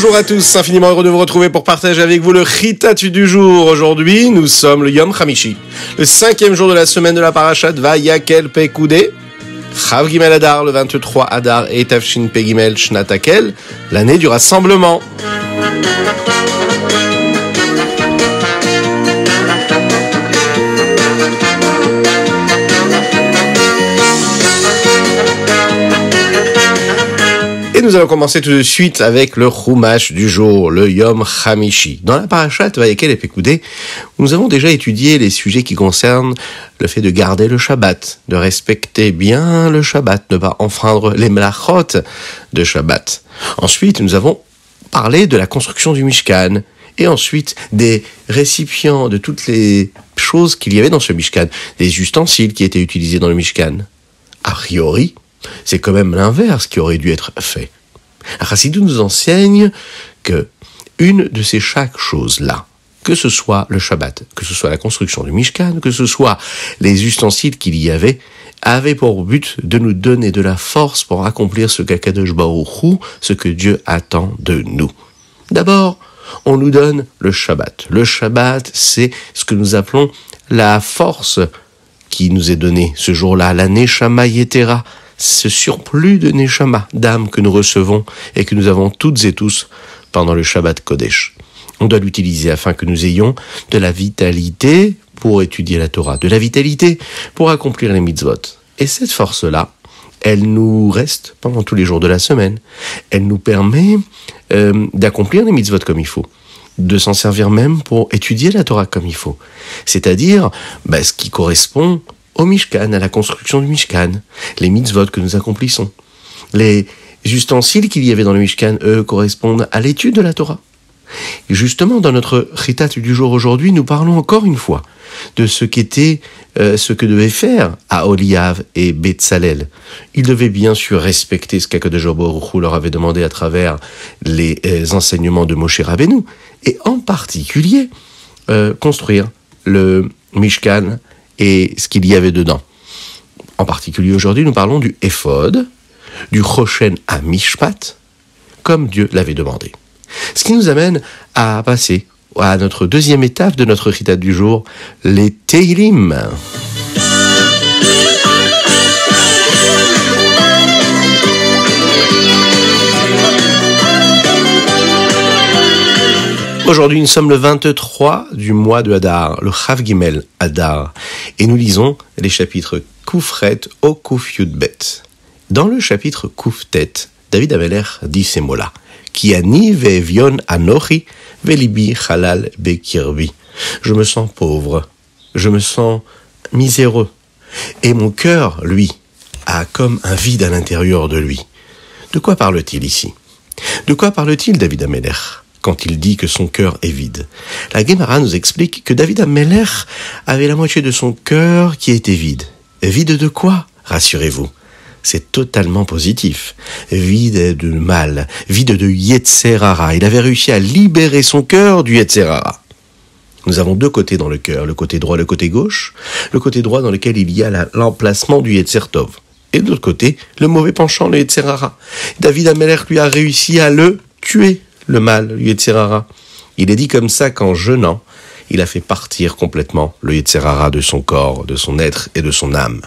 Bonjour à tous, infiniment heureux de vous retrouver pour partager avec vous le Chitat du jour. Aujourd'hui, nous sommes le Yom Hamishi, le 5e jour de la semaine de la Parashat Vayakel Pekudé. Chav Gimel Adar, le 23 Adar et Tafshin Pegimel Shnatakel, l'année du rassemblement. Et nous allons commencer tout de suite avec le Chumash du jour, le Yom Hamishi. Dans la Parashat Vayakel et Pekudé, nous avons déjà étudié les sujets qui concernent le fait de garder le Shabbat, de respecter bien le Shabbat, ne pas enfreindre les melachot de Shabbat. Ensuite, nous avons parlé de la construction du Mishkan, et ensuite des récipients, de toutes les choses qu'il y avait dans ce Mishkan, des ustensiles qui étaient utilisés dans le Mishkan. A priori, c'est quand même l'inverse qui aurait dû être fait. Chassidut nous enseigne que une de ces chaque choses-là, que ce soit le Shabbat, que ce soit la construction du Mishkan, que ce soit les ustensiles qu'il y avait pour but de nous donner de la force pour accomplir ce qu'Akadosh Baruch Hu, ce que Dieu attend de nous. D'abord, on nous donne le Shabbat. Le Shabbat, c'est ce que nous appelons la force qui nous est donnée ce jour-là, la Neshama Yetera, ce surplus de Neshama, d'âme que nous recevons et que nous avons toutes et tous pendant le Shabbat Kodesh. On doit l'utiliser afin que nous ayons de la vitalité pour étudier la Torah, de la vitalité pour accomplir les mitzvot. Et cette force-là, elle nous reste pendant tous les jours de la semaine. Elle nous permet d'accomplir les mitzvot comme il faut, de s'en servir même pour étudier la Torah comme il faut. C'est-à-dire ce qui correspond au Mishkan, à la construction du Mishkan, les mitzvot que nous accomplissons. Les ustensiles qu'il y avait dans le Mishkan, eux, correspondent à l'étude de la Torah. Et justement, dans notre Chitat du jour aujourd'hui, nous parlons encore une fois de ce que devaient faire Aholiav et Betzalel. Ils devaient bien sûr respecter ce qu'Akadosh Baruch Hu leur avait demandé à travers les enseignements de Moshe Rabbeinu, et en particulier construire le Mishkan et ce qu'il y avait dedans. En particulier aujourd'hui, nous parlons du Éphod, du Choshen HaMishpat, comme Dieu l'avait demandé. Ce qui nous amène à passer à notre deuxième étape de notre Chitat du jour, les Teilim. Aujourd'hui, nous sommes le 23 du mois de Hadar, le Chav Gimel Hadar, et nous lisons les chapitres Koufret au Kouf Yudbet. Dans le chapitre Kouftet, David Amelech dit ces mots-là: Ki ani ve'evion anochi ve'libi chalal bekirbi. Je me sens pauvre, je me sens miséreux, et mon cœur, lui, a comme un vide à l'intérieur de lui. De quoi parle-t-il ici? De quoi parle-t-il, David Amelech, quand il dit que son cœur est vide? La Gemara nous explique que David Amelech avait la moitié de son cœur qui était vide. Vide de quoi? Rassurez-vous, c'est totalement positif. Vide de mal, vide de Yetzer Hara. Il avait réussi à libérer son cœur du Yetzer Hara. Nous avons deux côtés dans le cœur, le côté droit, le côté gauche. Le côté droit dans lequel il y a l'emplacement du Yetzer Tov. Et de l'autre côté, le mauvais penchant, le Yetzer Hara. David Amelech lui a réussi à le tuer, le mal, le Yetzer Hara. Il est dit comme ça qu'en jeûnant, il a fait partir complètement le Yetzer Hara de son corps, de son être et de son âme.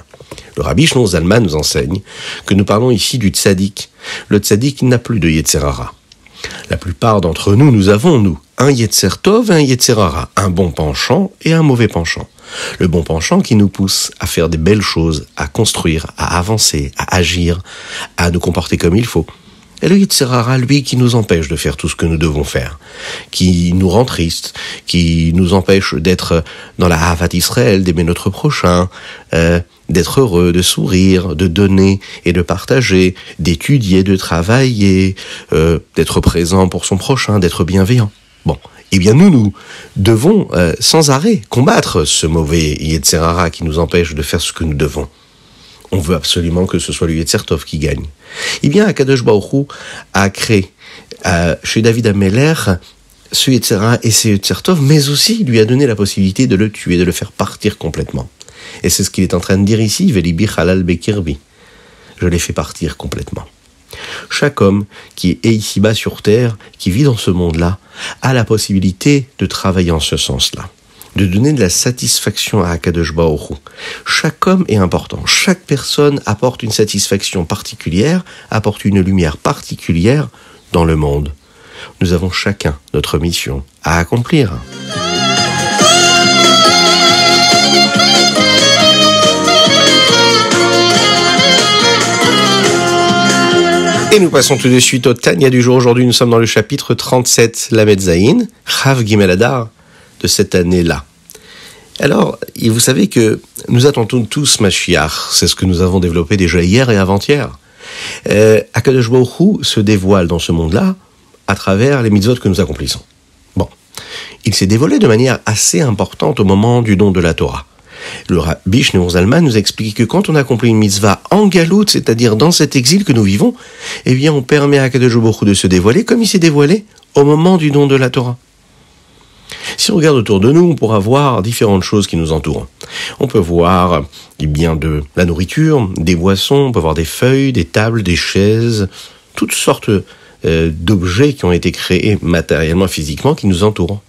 Le Rabbi Shlomo Zalman nous enseigne que nous parlons ici du tzaddik. Le tzaddik n'a plus de Yetzer Hara. La plupart d'entre nous, nous avons, un Yetzer Tov et un Yetzer Hara, un bon penchant et un mauvais penchant. Le bon penchant qui nous pousse à faire des belles choses, à construire, à avancer, à agir, à nous comporter comme il faut. Et le Yetzer Hara, lui, qui nous empêche de faire tout ce que nous devons faire, qui nous rend tristes, qui nous empêche d'être dans la Ahavat Israël, d'aimer notre prochain, d'être heureux, de sourire, de donner et de partager, d'étudier, de travailler, d'être présent pour son prochain, d'être bienveillant. Bon, eh bien nous devons sans arrêt combattre ce mauvais Yetzer Hara qui nous empêche de faire ce que nous devons. On veut absolument que ce soit le Yetzer Tov qui gagne. Eh bien, Akadosh Baruch Hu a créé chez David Amelech ce Yetzer Hara et ce Yetzer Tov, mais aussi il lui a donné la possibilité de le tuer, de le faire partir complètement. Et c'est ce qu'il est en train de dire ici, Velibi Halal Bekirbi. Je l'ai fait partir complètement. Chaque homme qui est ici-bas sur Terre, qui vit dans ce monde-là, a la possibilité de travailler en ce sens-là, de donner de la satisfaction à Akadosh Baruch Hu. Chaque homme est important. Chaque personne apporte une satisfaction particulière, apporte une lumière particulière dans le monde. Nous avons chacun notre mission à accomplir. Et nous passons tout de suite au Tanya du jour. Aujourd'hui, nous sommes dans le chapitre 37, Lamed Zayin, Chav Gimel Adar, de cette année-là. Alors, vous savez que nous attendons tous Mashiach. C'est ce que nous avons développé déjà hier et avant-hier. Akadosh Baruch Hu se dévoile dans ce monde-là à travers les mitzvot que nous accomplissons. Bon, il s'est dévoilé de manière assez importante au moment du don de la Torah. Le Rabbi Shneur Zalman nous explique que quand on accomplit une mitzvah en galoute, c'est-à-dire dans cet exil que nous vivons, eh bien on permet à Akadosh Baruch Hu de se dévoiler comme il s'est dévoilé au moment du don de la Torah. Si on regarde autour de nous, on pourra voir différentes choses qui nous entourent. On peut voir bien de la nourriture, des boissons, on peut voir des feuilles, des tables, des chaises, toutes sortes d'objets qui ont été créés matériellement, physiquement, qui nous entourent.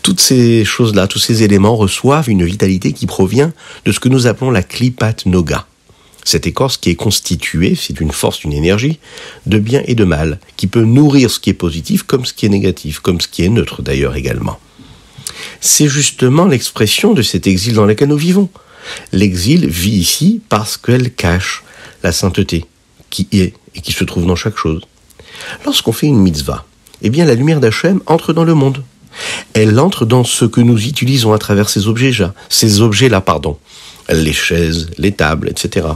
Toutes ces choses-là, tous ces éléments reçoivent une vitalité qui provient de ce que nous appelons la Klipat Noga. Cette écorce qui est constituée, c'est une force, une énergie, de bien et de mal, qui peut nourrir ce qui est positif comme ce qui est négatif, comme ce qui est neutre d'ailleurs également. C'est justement l'expression de cet exil dans lequel nous vivons. L'exil vit ici parce qu'elle cache la sainteté qui est et qui se trouve dans chaque chose. Lorsqu'on fait une mitzvah, eh bien la lumière d'Hachem entre dans le monde. Elle entre dans ce que nous utilisons à travers ces objets-là, les chaises, les tables, etc.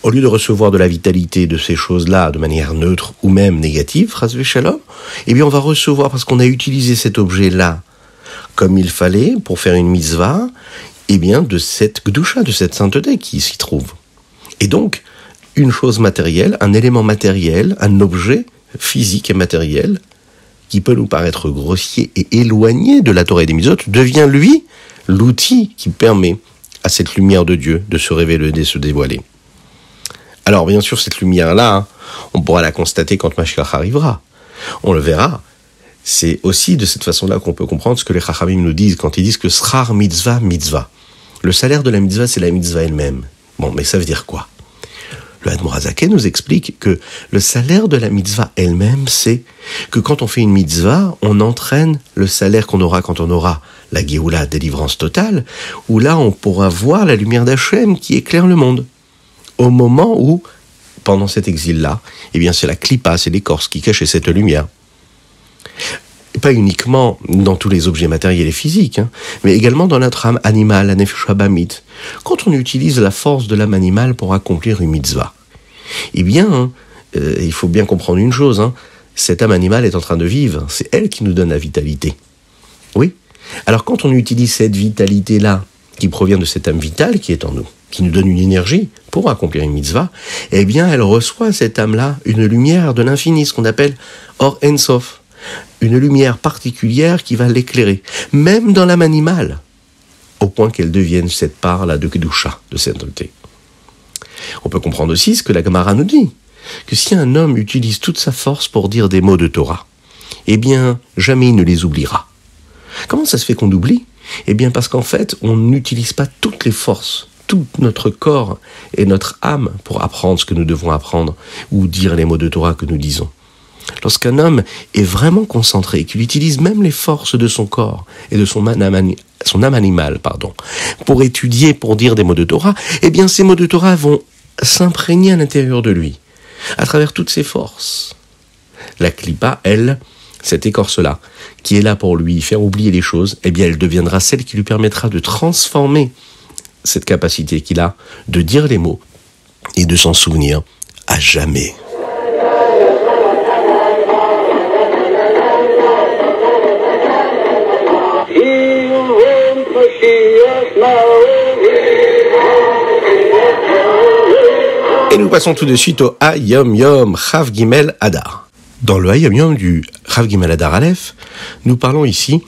Au lieu de recevoir de la vitalité de ces choses-là de manière neutre ou même négative, chas v'shalom, eh bien on va recevoir, parce qu'on a utilisé cet objet-là comme il fallait pour faire une mitzvah, eh bien de cette gdusha, de cette sainteté qui s'y trouve. Et donc, une chose matérielle, un élément matériel, un objet physique et matériel, qui peut nous paraître grossier et éloigné de la Torah et des mitzvot, devient lui l'outil qui permet à cette lumière de Dieu de se révéler, de se dévoiler. Alors bien sûr, cette lumière-là, on pourra la constater quand Mashiach arrivera. On le verra. C'est aussi de cette façon-là qu'on peut comprendre ce que les Chachamim nous disent quand ils disent que Srar mitzvah, mitzvah. Le salaire de la mitzvah, c'est la mitzvah elle-même. Bon, mais ça veut dire quoi ? Le Admor HaZaken nous explique que le salaire de la mitzvah elle-même, c'est que quand on fait une mitzvah, on entraîne le salaire qu'on aura quand on aura la Géoula, délivrance totale, où là on pourra voir la lumière d'Hachem qui éclaire le monde. Au moment où, pendant cet exil-là, eh bien c'est la klipa, c'est l'écorce qui cachait cette lumière. Et pas uniquement dans tous les objets matériels et physiques, mais également dans notre âme animale, la nefesh habamit. Quand on utilise la force de l'âme animale pour accomplir une mitzvah, eh bien, il faut bien comprendre une chose, cette âme animale est en train de vivre, c'est elle qui nous donne la vitalité. Oui. Alors quand on utilise cette vitalité-là, qui provient de cette âme vitale qui est en nous, qui nous donne une énergie pour accomplir une mitzvah, eh bien elle reçoit, cette âme-là, une lumière de l'infini, ce qu'on appelle Or En Sof. Une lumière particulière qui va l'éclairer, même dans l'âme animale, au point qu'elle devienne cette part-là de Kedusha, de sainteté. On peut comprendre aussi ce que la Gemara nous dit, que si un homme utilise toute sa force pour dire des mots de Torah, eh bien, jamais il ne les oubliera. Comment ça se fait qu'on oublie ? Eh bien, parce qu'en fait, on n'utilise pas toutes les forces, tout notre corps et notre âme pour apprendre ce que nous devons apprendre, ou dire les mots de Torah que nous disons. Lorsqu'un homme est vraiment concentré, qu'il utilise même les forces de son corps et de son âme animale, pour étudier, pour dire des mots de Torah, eh bien ces mots de Torah vont s'imprégner à l'intérieur de lui, à travers toutes ses forces. La klipa, elle, cette écorce-là, qui est là pour lui faire oublier les choses, eh bien elle deviendra celle qui lui permettra de transformer cette capacité qu'il a de dire les mots et de s'en souvenir à jamais. Et nous passons tout de suite au Hayom Yom Chav Gimel Adar. Dans le Hayom Yom du Chav Gimel Adar Aleph, nous parlons ici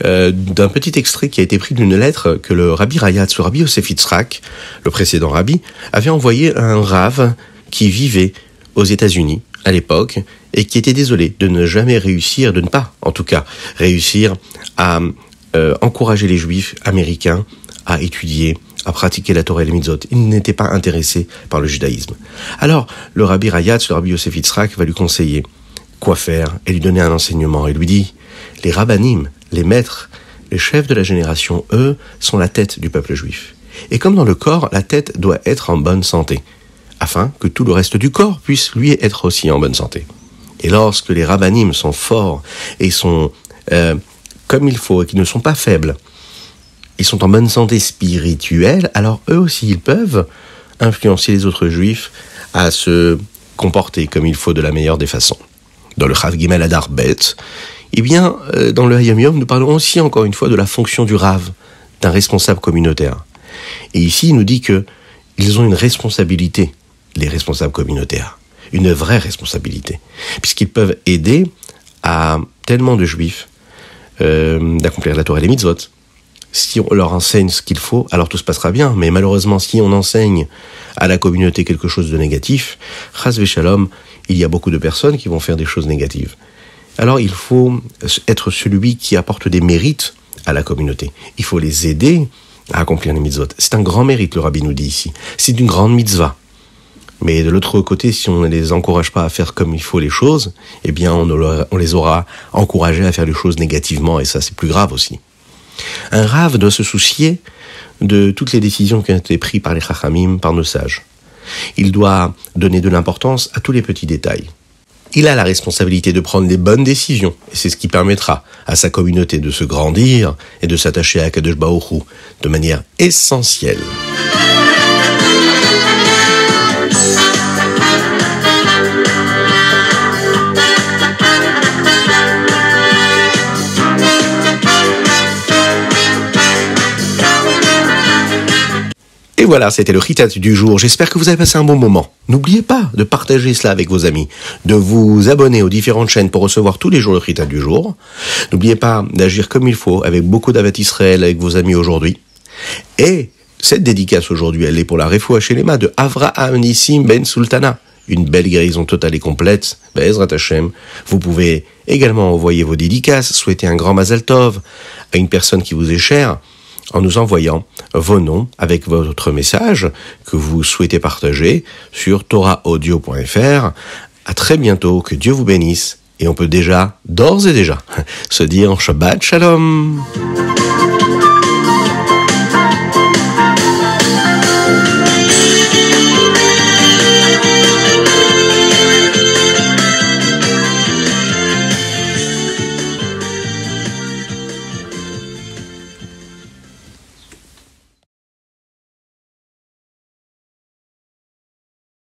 d'un petit extrait qui a été pris d'une lettre que le Rabbi Rayatz, le Rabbi Yosef Yitzhak, le précédent Rabbi, avait envoyé à un Rav qui vivait aux États-Unis à l'époque et qui était désolé de ne jamais réussir, de ne pas, en tout cas, réussir à encourager les Juifs américains à étudier, à pratiquer la Torah et les mitzvot. Il n'était pas intéressé par le judaïsme. Alors, le Rabbi Rayatz, le Rabbi Yosef Yitzhak, va lui conseiller quoi faire et lui donner un enseignement. Et lui dit, les rabbanim, les maîtres, les chefs de la génération, eux, sont la tête du peuple juif. Et comme dans le corps, la tête doit être en bonne santé, afin que tout le reste du corps puisse lui être aussi en bonne santé. Et lorsque les rabbanim sont forts et sont comme il faut et qu'ils ne sont pas faibles, ils sont en bonne santé spirituelle, alors eux aussi ils peuvent influencer les autres juifs à se comporter comme il faut de la meilleure des façons. Dans le Chav Gimel Adar Bet, eh bien, dans le Hayom Yom, nous parlons aussi encore une fois de la fonction du Rav, d'un responsable communautaire. Et ici, il nous dit que ils ont une responsabilité, les responsables communautaires, une vraie responsabilité, puisqu'ils peuvent aider à tellement de juifs d'accomplir la Torah et les mitzvot. Si on leur enseigne ce qu'il faut, alors tout se passera bien. Mais malheureusement, si on enseigne à la communauté quelque chose de négatif, chas v'shalom, il y a beaucoup de personnes qui vont faire des choses négatives. Alors il faut être celui qui apporte des mérites à la communauté. Il faut les aider à accomplir les mitzvot. C'est un grand mérite, le Rabbi nous dit ici. C'est une grande mitzvah. Mais de l'autre côté, si on ne les encourage pas à faire comme il faut les choses, eh bien on les aura encouragés à faire les choses négativement, et ça c'est plus grave aussi. Un Rav doit se soucier de toutes les décisions qui ont été prises par les Chachamim, par nos sages. Il doit donner de l'importance à tous les petits détails. Il a la responsabilité de prendre les bonnes décisions, et c'est ce qui permettra à sa communauté de se grandir et de s'attacher à Kadosh Baruch Hu de manière essentielle. Et voilà, c'était le Ritat du jour. J'espère que vous avez passé un bon moment. N'oubliez pas de partager cela avec vos amis, de vous abonner aux différentes chaînes pour recevoir tous les jours le Ritat du jour. N'oubliez pas d'agir comme il faut, avec beaucoup d'Avat Israël, avec vos amis aujourd'hui. Et cette dédicace aujourd'hui, elle est pour la Refoua Shelema de Avraham Nissim Ben Sultana. Une belle guérison totale et complète. Be'ezrat Hashem. Vous pouvez également envoyer vos dédicaces, souhaiter un grand Mazal Tov à une personne qui vous est chère, en nous envoyant vos noms avec votre message que vous souhaitez partager sur torahaudio.fr. À très bientôt, que Dieu vous bénisse, et on peut déjà, d'ores et déjà, se dire Shabbat Shalom.